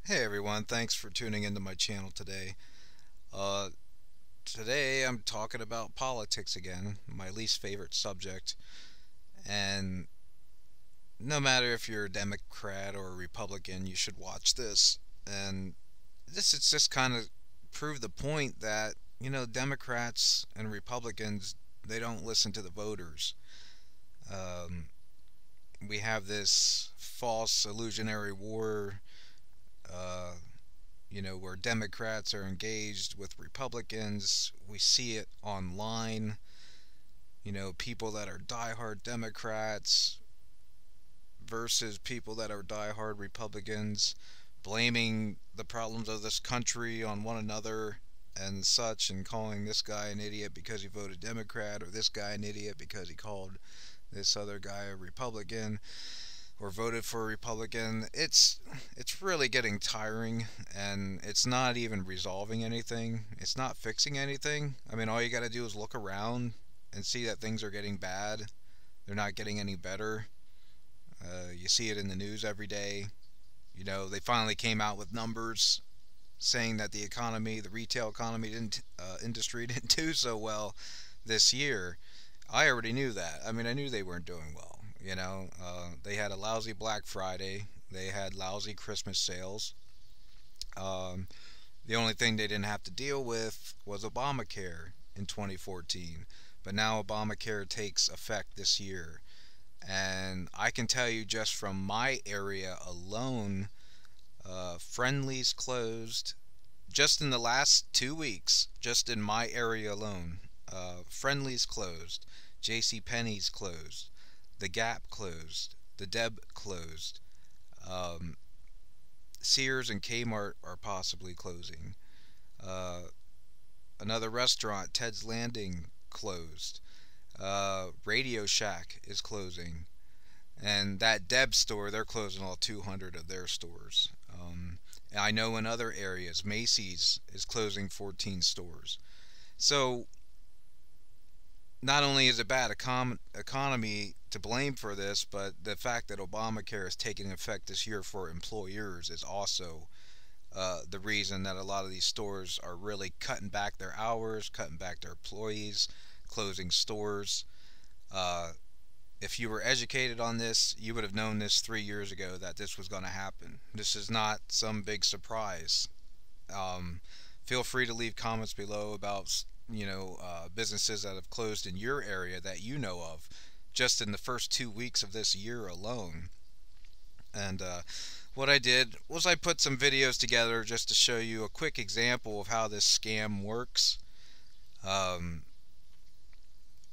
Hey everyone, thanks for tuning into my channel today. Uh, Today I'm talking about politics again, my least favorite subject. And no matter if you're a Democrat or a Republican, you should watch this. And this is just kind of prove the point that, Democrats and Republicans, they don't listen to the voters. Um, we have this false illusionary war. Uh, where Democrats are engaged with Republicans. We see it online. People that are diehard Democrats versus people that are diehard Republicans, blaming the problems of this country on one another and such, and calling this guy an idiot because he voted Democrat, or this guy an idiot because he called this other guy a Republican or voted for a Republican. It's really getting tiring, and it's not even resolving anything. It's not fixing anything. I mean, all you got to do is look around and see that things are getting bad. They're not getting any better. You see it in the news every day. They finally came out with numbers saying that the economy, the retail economy, industry didn't do so well this year. I already knew that. I mean, I knew they weren't doing well. They had a lousy Black Friday. They had lousy Christmas sales. Um, the only thing they didn't have to deal with was Obamacare in 2014. But now Obamacare takes effect this year. And I can tell you just from my area alone, Friendly's closed. Just in the last 2 weeks, just in my area alone, Friendly's closed. J.C. Penney's closed. The Gap closed. The Deb closed. Um, Sears and Kmart are possibly closing. Uh, Another restaurant, Ted's Landing, closed. Radio Shack is closing. And that Deb store, they're closing all 200 of their stores. And I know in other areas, Macy's is closing 14 stores. So not only is it bad economy to blame for this, but the fact that Obamacare is taking effect this year for employers is also the reason that a lot of these stores are really cutting back their hours, cutting back their employees, closing stores. Uh, if you were educated on this, you would have known this 3 years ago that this was going to happen. This is not some big surprise. Um, Feel free to leave comments below about businesses that have closed in your area that you know of, just in the first 2 weeks of this year alone. And what I did was I put some videos together just to show you a quick example of how this scam works. Um,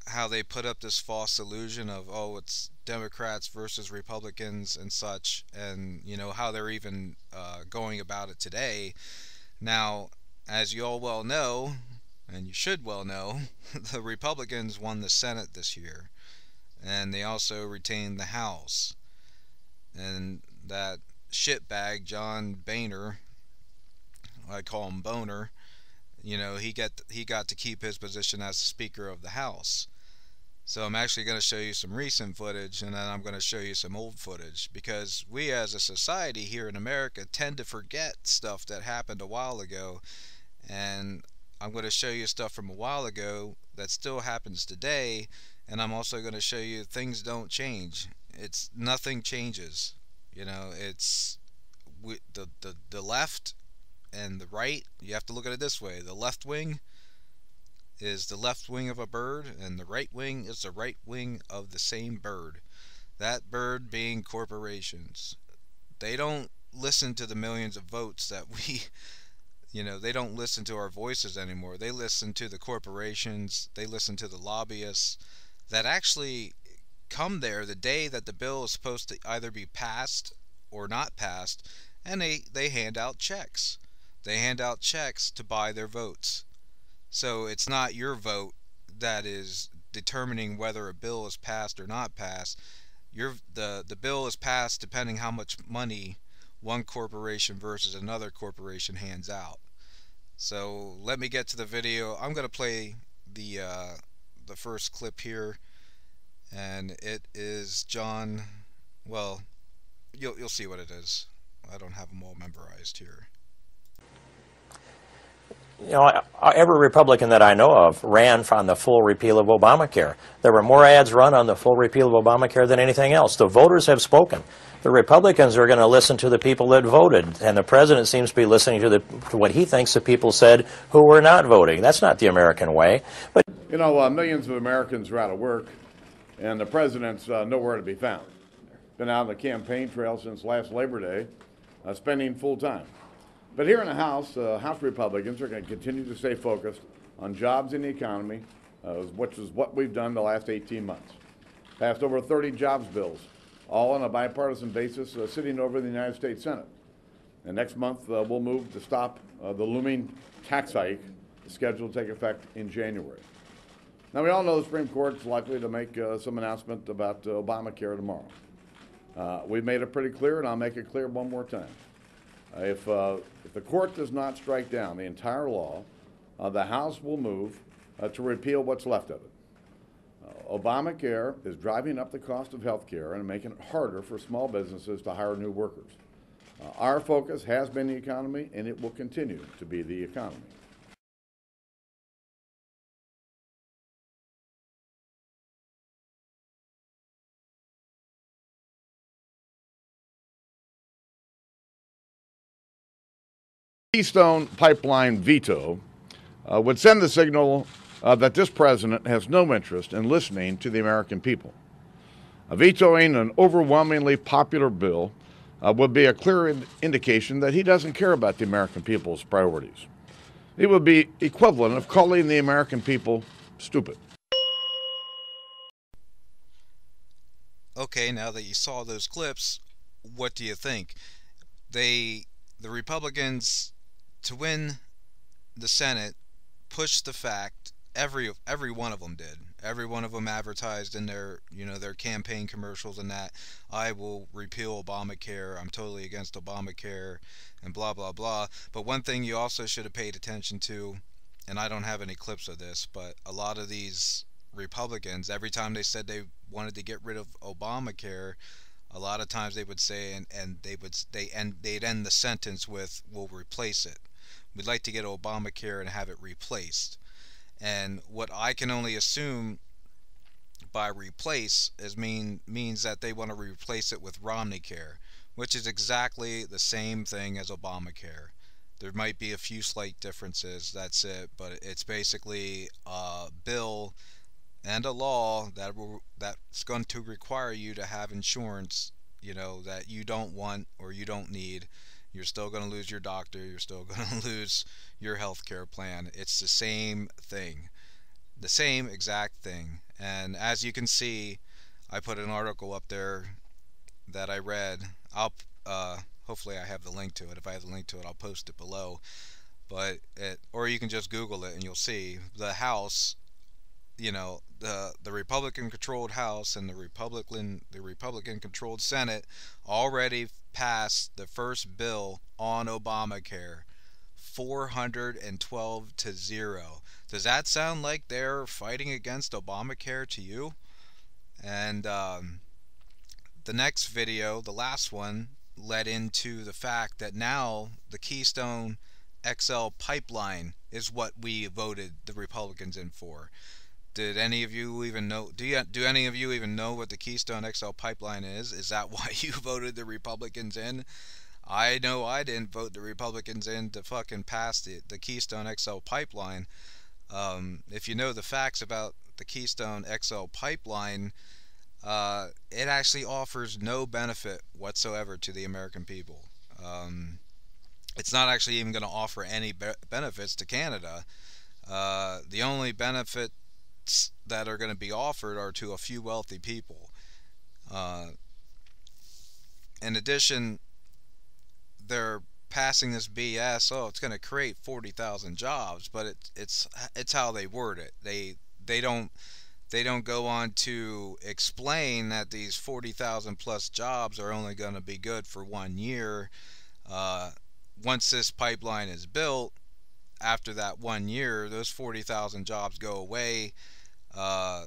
how they put up this false illusion of, oh, it's Democrats versus Republicans and such, and how they're even going about it today. Now, as you all well know, and you should well know, the Republicans won the Senate this year, and they also retained the House. And that shitbag John Boehner, I call him Boner, he got to keep his position as Speaker of the House. So I'm actually going to show you some recent footage, and then I'm going to show you some old footage, because we as a society here in America tend to forget stuff that happened a while ago. And I'm going to show you stuff from a while ago that still happens today, and I'm also going to show you things don't change. It's nothing changes. It's the left and the right. You have to look at it this way: the left wing is the left wing of a bird, and the right wing is the right wing of the same bird. That bird being corporations. They don't listen to the millions of votes that we, they don't listen to our voices anymore. They listen to the corporations, they listen to the lobbyists that actually come there the day that the bill is supposed to either be passed or not passed, and they hand out checks. They hand out checks to buy their votes. So it's not your vote that is determining whether a bill is passed or not passed. The bill is passed depending how much money one corporation versus another corporation hands out. So let me get to the video. I'm going to play the first clip here, and it is John. Well, you'll see what it is. I don't have them all memorized here. You know, every Republican that I know of ran on the full repeal of Obamacare. There were more ads run on the full repeal of Obamacare than anything else. The voters have spoken. The Republicans are going to listen to the people that voted, and the president seems to be listening to what he thinks the people said who were not voting. That's not the American way. But you know, millions of Americans are out of work, and the president's nowhere to be found. Been out on the campaign trail since last Labor Day, spending full time. But here in the House, House Republicans are going to continue to stay focused on jobs and the economy, which is what we've done the last 18 months. Passed over 30 jobs bills, all on a bipartisan basis, sitting over the United States Senate. And next month, we'll move to stop the looming tax hike scheduled to take effect in January. Now, we all know the Supreme Court is likely to make some announcement about Obamacare tomorrow. We've made it pretty clear, and I'll make it clear one more time. If the court does not strike down the entire law, the House will move to repeal what's left of it. Obamacare is driving up the cost of health care and making it harder for small businesses to hire new workers. Our focus has been the economy, and it will continue to be the economy. Keystone Pipeline veto would send the signal that this president has no interest in listening to the American people. Vetoing an overwhelmingly popular bill would be a clear indication that he doesn't care about the American people's priorities. It would be equivalent of calling the American people stupid. Okay, now that you saw those clips, what do you think? The Republicans, to win the Senate, pushed the fact, every one of them did. Every one of them advertised in their campaign commercials and that I will repeal Obamacare, I'm totally against Obamacare, and blah blah blah. But one thing you also should have paid attention to, and I don't have any clips of this, but a lot of these Republicans, every time they said they wanted to get rid of Obamacare, a lot of times they would say, and they'd end the sentence with, "We'll replace it. We'd like to get Obamacare and have it replaced." And what I can only assume by replace means that they want to replace it with Romney Care, which is exactly the same thing as Obamacare. There might be a few slight differences, that's it, but it's basically a bill and a law that's going to require you to have insurance, that you don't want or you don't need. You're still going to lose your doctor. You're still going to lose your health care plan. It's the same thing. The same exact thing. And as you can see, I put an article up there that I read. Hopefully I have the link to it. If I have the link to it, I'll post it below. Or you can just Google it and you'll see the House, the Republican-controlled House and the Republican-controlled Senate already passed the first bill on Obamacare, 412 to 0. Does that sound like they're fighting against Obamacare to you? And the next video, the last one, led into the fact that now the Keystone XL pipeline is what we voted the Republicans in for. Did any of you even know? Do any of you even know what the Keystone XL pipeline is? Is that why you voted the Republicans in? I know I didn't vote the Republicans in to fucking pass the Keystone XL pipeline. If you know the facts about the Keystone XL pipeline, it actually offers no benefit whatsoever to the American people. It's not actually even going to offer any benefits to Canada. The only benefits that are going to be offered are to a few wealthy people. In addition, they're passing this BS. Oh, it's going to create 40,000 jobs, but it's how they word it. They don't go on to explain that these 40,000 plus jobs are only going to be good for 1 year. Once this pipeline is built, after that 1 year, those 40,000 jobs go away.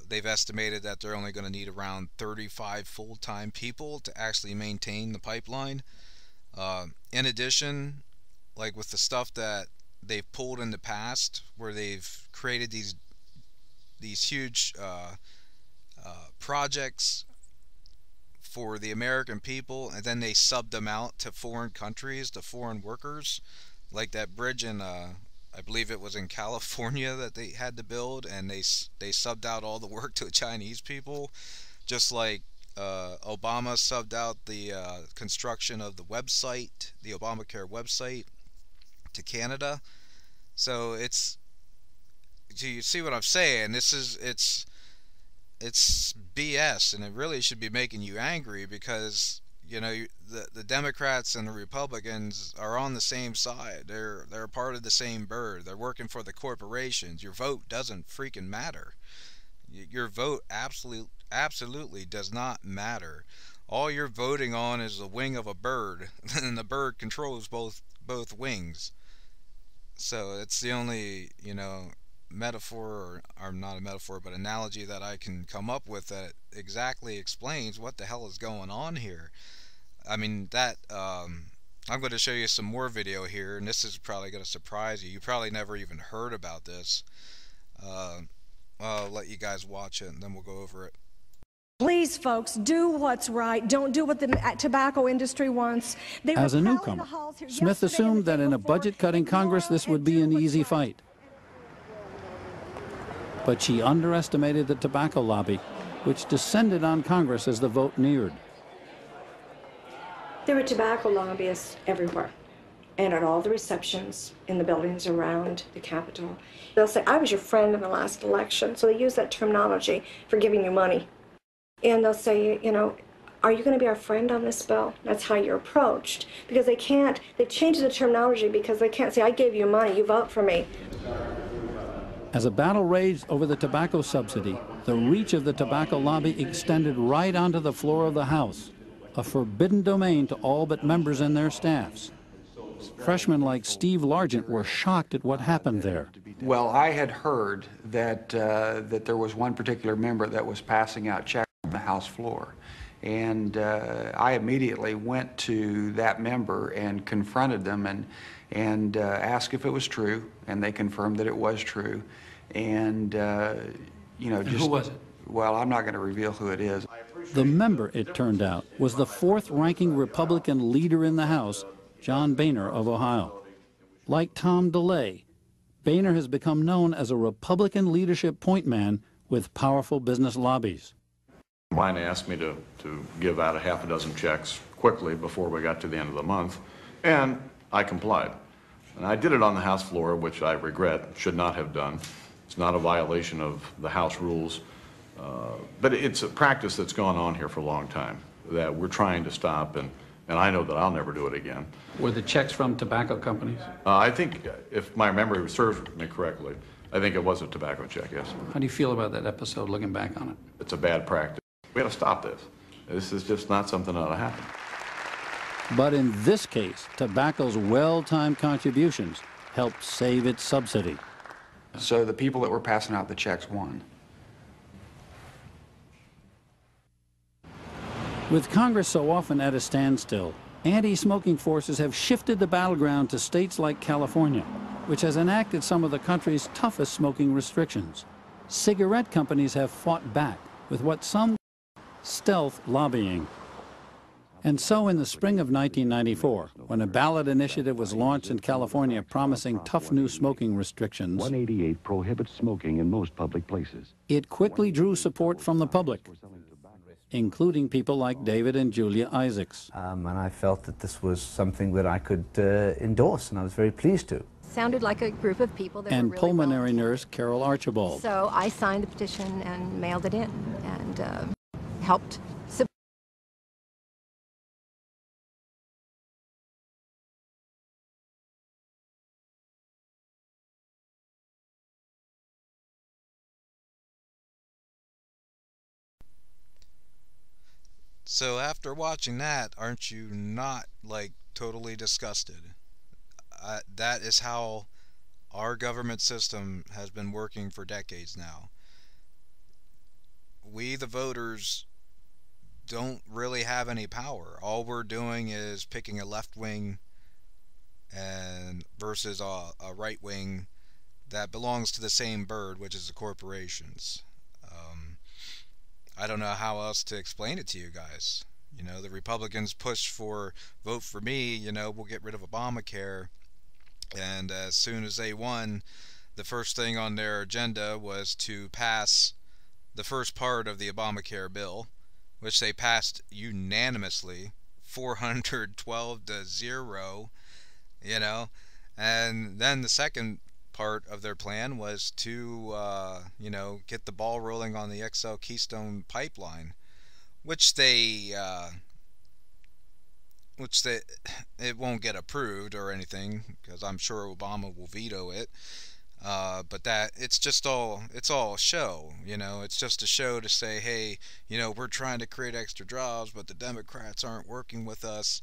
They've estimated that they're only going to need around 35 full-time people to actually maintain the pipeline. In addition, like with the stuff that they've pulled in the past, where they've created these huge projects for the American people, and then they subbed them out to foreign countries, to foreign workers, like that bridge in I believe it was in California that they had to build, and they subbed out all the work to Chinese people, just like Obama subbed out the construction of the website, the Obamacare website, to Canada. So do you see what I'm saying? It's BS, and it really should be making you angry, because the Democrats and the Republicans are on the same side. They're a part of the same bird. They're working for the corporations. Your vote doesn't freaking matter. Your vote absolutely does not matter. All you're voting on is the wing of a bird, and the bird controls both wings. So it's the only metaphor, or not a metaphor, but analogy that I can come up with that exactly explains what the hell is going on here. I mean, I'm going to show you some more video here, and this is probably going to surprise you. You probably never even heard about this. I'll let you guys watch it, and then we'll go over it. Please, folks, do what's right. Don't do what the tobacco industry wants. As a newcomer, Smith assumed that in a budget-cutting Congress this would be an easy fight. But she underestimated the tobacco lobby, which descended on Congress as the vote neared. There were tobacco lobbyists everywhere, and at all the receptions in the buildings around the Capitol. They'll say, I was your friend in the last election, so they use that terminology for giving you money. And they'll say, are you going to be our friend on this bill? That's how you're approached. Because they change the terminology because they can't say, I gave you money, you vote for me. As a battle raged over the tobacco subsidy, the reach of the tobacco lobby extended right onto the floor of the House, a forbidden domain to all but members and their staffs. Freshmen like Steve Largent were shocked at what happened there. Well, I had heard that there was one particular member that was passing out checks on the House floor. And I immediately went to that member and confronted them and asked if it was true, and they confirmed that it was true. And, who was it? Well, I'm not going to reveal who it is. The member, it turned out, was the fourth-ranking Republican leader in the House, John Boehner of Ohio. Like Tom DeLay, Boehner has become known as a Republican leadership point man with powerful business lobbies. Mine asked me to give out a half a dozen checks quickly before we got to the end of the month, and I complied. And I did it on the House floor, which I regret, should not have done. It's not a violation of the House rules, but it's a practice that's gone on here for a long time that we're trying to stop, and I know that I'll never do it again. Were the checks from tobacco companies? I think, if my memory serves me correctly, I think it was a tobacco check, yes. How do you feel about that episode, looking back on it? It's a bad practice. We got to stop this. This is just not something that ought to happen. But in this case, tobacco's well-timed contributions helped save its subsidy. So the people that were passing out the checks won. With Congress so often at a standstill, anti-smoking forces have shifted the battleground to states like California, which has enacted some of the country's toughest smoking restrictions. Cigarette companies have fought back with what some stealth lobbying. And so in the spring of 1994, when a ballot initiative was launched in California promising tough new smoking restrictions, 188 prohibits smoking in most public places. it quickly drew support from the public, including people like David and Julia Isaacs. And I felt that this was something that I could endorse, and I was very pleased to. Sounded like a group of people that And were really pulmonary nurse Carol Archibald. So I signed the petition and mailed it in and helped support. So after watching that, aren't you not, like, totally disgusted? That is how our government system has been working for decades now. We, the voters, don't really have any power. All we're doing is picking a left wing and versus a right wing that belongs to the same bird, which is the corporations. Um, I don't know how else to explain it to you guys. The Republicans push for vote for me, we'll get rid of Obamacare. And as soon as they won, the first thing on their agenda was to pass the first part of the Obamacare bill, which they passed unanimously, 412 to 0, you know. And then the second part of their plan was to, get the ball rolling on the XL Keystone pipeline, which which it won't get approved or anything because I'm sure Obama will veto it. But that it's all a show, It's just a show to say, hey, we're trying to create extra jobs, but the Democrats aren't working with us,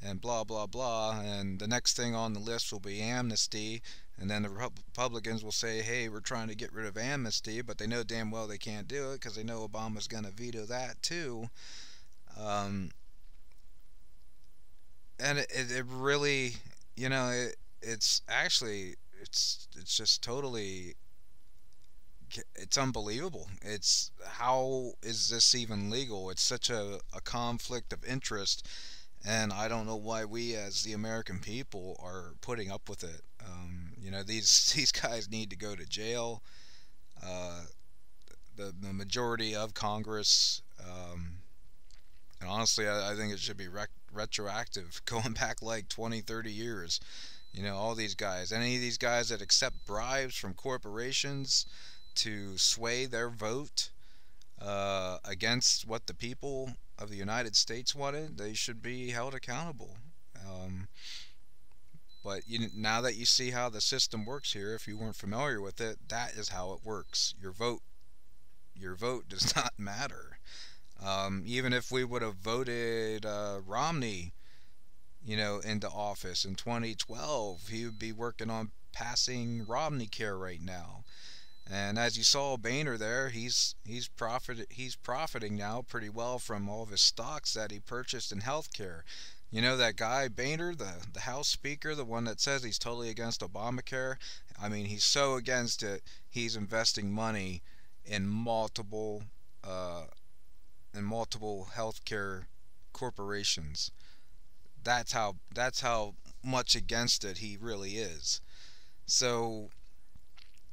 and blah blah blah. And the next thing on the list will be amnesty, and then the Republicans will say, hey, we're trying to get rid of amnesty, but they know damn well they can't do it because they know Obama's going to veto that too. Um, and it really, it's actually it's just totally, it's unbelievable. It's, how is this even legal? It's such a conflict of interest, and I don't know why we as the American people are putting up with it. These guys need to go to jail. uh, the majority of Congress, and honestly, I think it should be retroactive, going back like 20, 30 years. All these guys, any of these guys that accept bribes from corporations to sway their vote against what the people of the United States wanted, they should be held accountable. Um, but now that you see how the system works here, if you weren't familiar with it, that is how it works. Your vote does not matter. Even if we would have voted Romney, into office in 2012, he would be working on passing Romney Care right now. And as you saw Boehner there, he's profiting now pretty well from all of his stocks that he purchased in healthcare. That guy Boehner, the House Speaker, the one that says he's totally against Obamacare. I mean, he's so against it, he's investing money in uh, multiple healthcare corporations. That's how much against it he really is. So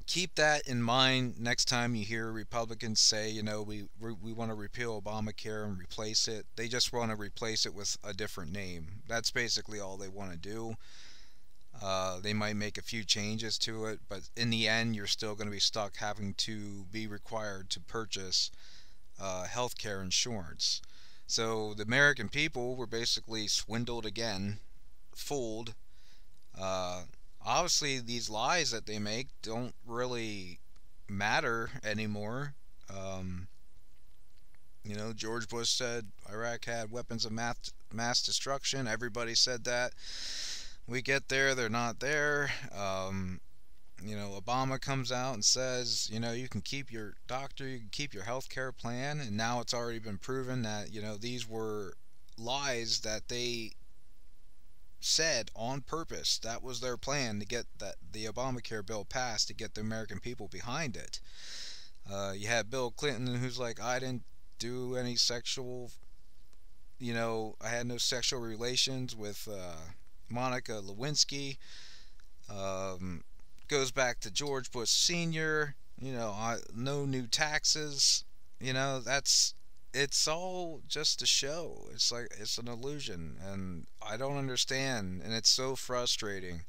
keep that in mind next time you hear Republicans say, we want to repeal Obamacare and replace it. They just want to replace it with a different name. That's basically all they want to do. They might make a few changes to it, but in the end, you're still going to be stuck having to be required to purchase health care insurance. So the American people were basically swindled again, fooled. Uh, Obviously, these lies that they make don't really matter anymore. Um, George Bush said Iraq had weapons of mass destruction. Everybody said that. We get there, they're not there. Obama comes out and says, you can keep your doctor, you can keep your health care plan, and now it's already been proven that, these were lies that they said on purpose. That was their plan to get the Obamacare bill passed, to get the American people behind it. You had Bill Clinton, who's like, I didn't do any sexual, I had no sexual relations with Monica Lewinsky. Um, Goes back to George Bush Sr. No new taxes. It's all just a show. It's like it's an illusion, and I don't understand, and it's so frustrating.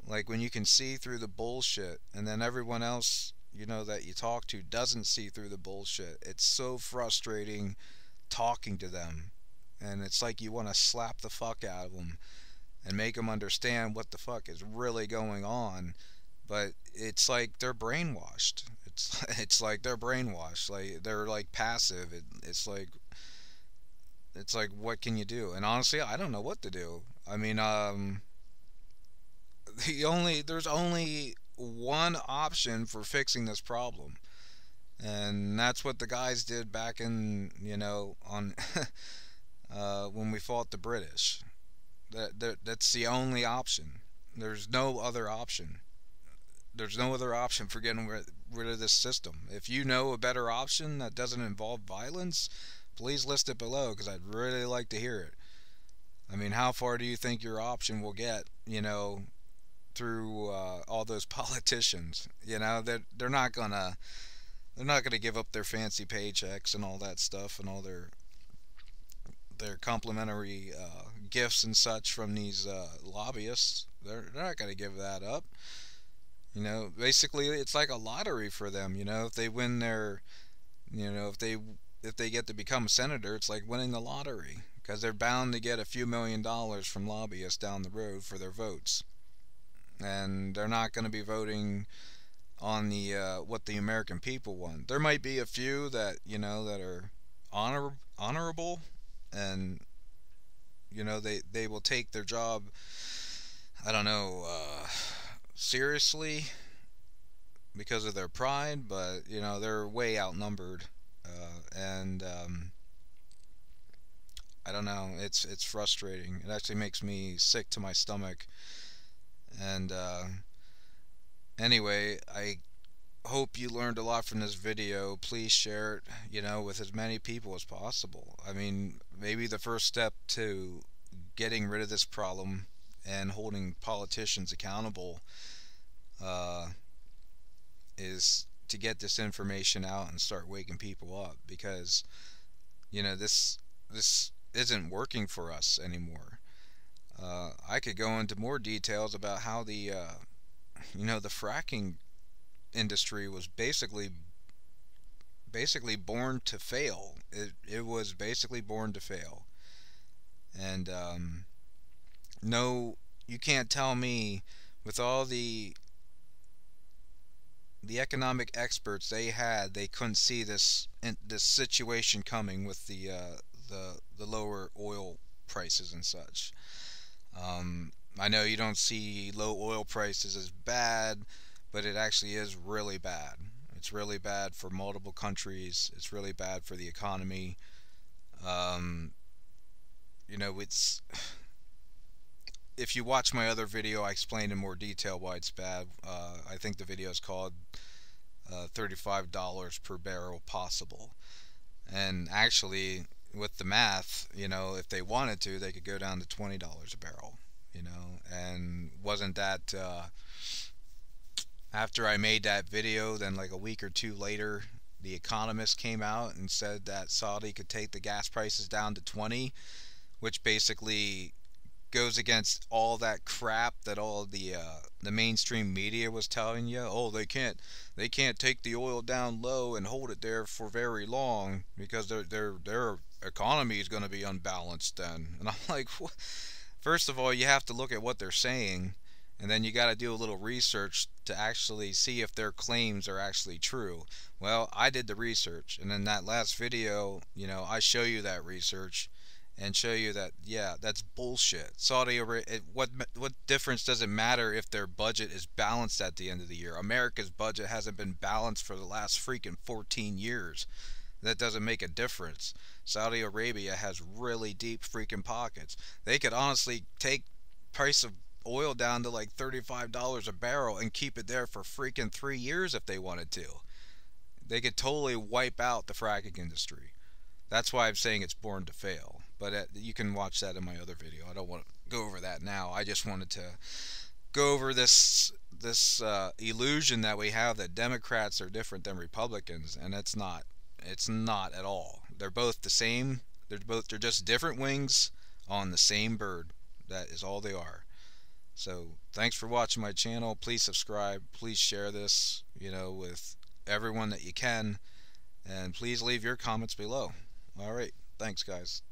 Like when you can see through the bullshit, and then everyone else that you talk to doesn't see through the bullshit. It's so frustrating talking to them, and it's like you want to slap the fuck out of them and make them understand what the fuck is really going on. But it's like they're brainwashed. It's like they're brainwashed. Like they're like passive. It's like what can you do? And honestly, I don't know what to do. I mean, there's only one option for fixing this problem, And that's what the guys did back in, on when we fought the British. That's the only option. There's no other option. There's no other option for getting rid of this system. If you know a better option that doesn't involve violence, please list it below, because I'd really like to hear it. I mean, how far do you think your option will get, through all those politicians? They're not gonna give up their fancy paychecks and all that stuff, and all their complimentary gifts and such from these lobbyists. They're not gonna give that up. Basically, it's like a lottery for them. If they win their, if they get to become a senator, it's like winning the lottery, because they're bound to get a few $1,000,000 from lobbyists down the road for their votes, and they're not going to be voting on the what the American people want. There might be a few that that are honorable, and they will take their job, I don't know, seriously because of their pride, but they're way outnumbered, and I don't know, it's frustrating. It actually makes me sick to my stomach. And anyway, I hope you learned a lot from this video. Please share it, with as many people as possible. I mean, maybe the first step to getting rid of this problem and holding politicians accountable is to get this information out and start waking people up, because this isn't working for us anymore. I could go into more details about how the the fracking industry was basically born to fail. It was basically born to fail. And no, you can't tell me, with all the economic experts they had, they couldn't see this situation coming with the lower oil prices and such. I know you don't see low oil prices as bad, but it actually is really bad. It's really bad for multiple countries. It's really bad for the economy. It's, if you watch my other video, I explain in more detail why it's bad. I think the video is called $35 per barrel possible. And actually, with the math, if they wanted to, they could go down to $20 a barrel, and wasn't that, after I made that video, then like a week or two later, The Economist came out and said that Saudi could take the gas prices down to 20, which basically goes against all that crap that all the mainstream media was telling you. Oh, they can't take the oil down low and hold it there for very long, because their economy is going to be unbalanced then. And I'm like, what? First of all, you have to look at what they're saying, and then you got to do a little research to actually see if their claims are actually true. Well, I did the research, and in that last video, I show you that research and show you that, yeah, that's bullshit. Saudi Arabia, what difference does it matter if their budget is balanced at the end of the year? America's budget hasn't been balanced for the last freaking 14 years. That doesn't make a difference. Saudi Arabia has really deep freaking pockets. They could honestly take price of oil down to like $35 a barrel and keep it there for freaking 3 years if they wanted to. They could totally wipe out the fracking industry. That's why I'm saying it's born to fail. But you can watch that in my other video. I don't want to go over that now. I just wanted to go over this illusion that we have that Democrats are different than Republicans, and it's not. It's not at all. They're both the same. They're just different wings on the same bird. That is all they are. So thanks for watching my channel. Please subscribe. Please share this, with everyone that you can, and please leave your comments below. All right. Thanks, guys.